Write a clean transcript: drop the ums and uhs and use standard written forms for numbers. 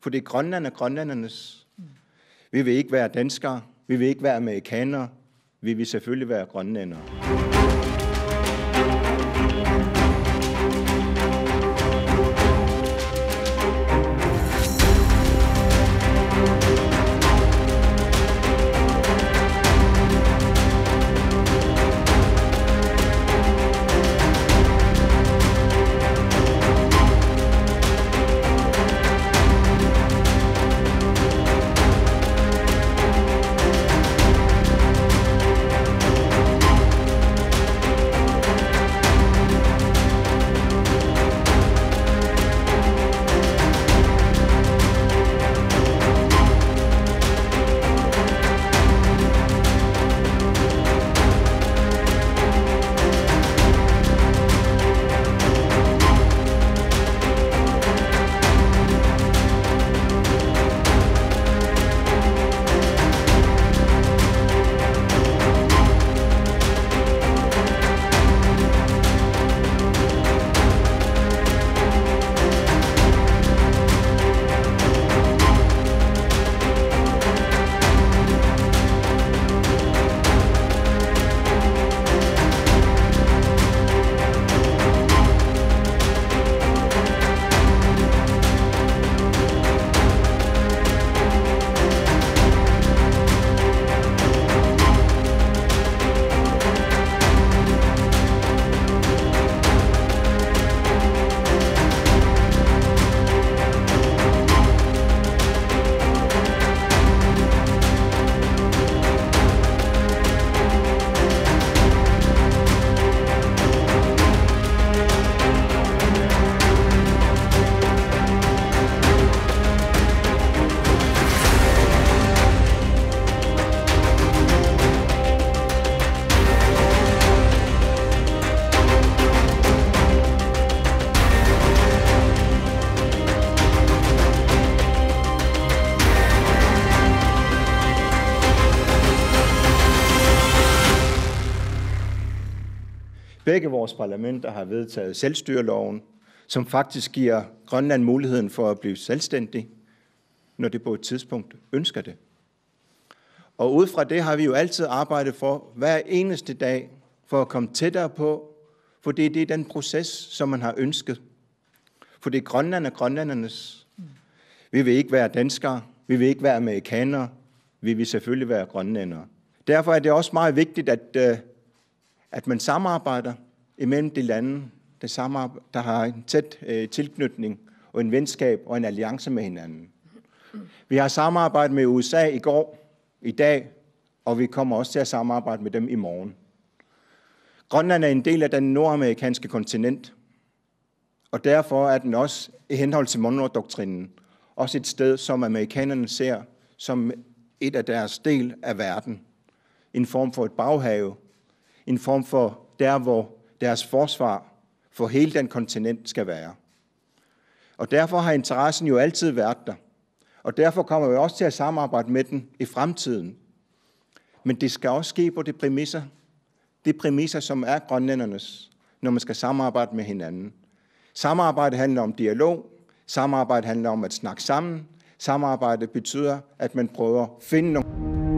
For det er Grønland og grønlændernes. Vi vil ikke være danskere, vi vil ikke være amerikanere, vi vil selvfølgelig være grønlændere. Begge vores parlamenter har vedtaget selvstyreloven, som faktisk giver Grønland muligheden for at blive selvstændig, når det på et tidspunkt ønsker det. Og ud fra det har vi jo altid arbejdet for hver eneste dag, for at komme tættere på, for det er den proces, som man har ønsket. For det er Grønland og grønlændernes. Vi vil ikke være danskere, vi vil ikke være amerikanere, vi vil selvfølgelig være grønlændere. Derfor er det også meget vigtigt, at man samarbejder imellem de lande, der har en tæt tilknytning og en venskab og en alliance med hinanden. Vi har samarbejdet med USA i går, i dag, og vi kommer også til at samarbejde med dem i morgen. Grønland er en del af den nordamerikanske kontinent, og derfor er den også i henhold til Monroe-doktrinen også et sted, som amerikanerne ser som et af deres del af verden. En form for et baghave, en form for der, hvor deres forsvar for hele den kontinent skal være. Og derfor har interessen jo altid været der. Og derfor kommer vi også til at samarbejde med den i fremtiden. Men det skal også ske på de præmisser, som er grønlændernes, når man skal samarbejde med hinanden. Samarbejde handler om dialog. Samarbejde handler om at snakke sammen. Samarbejde betyder, at man prøver at finde nogle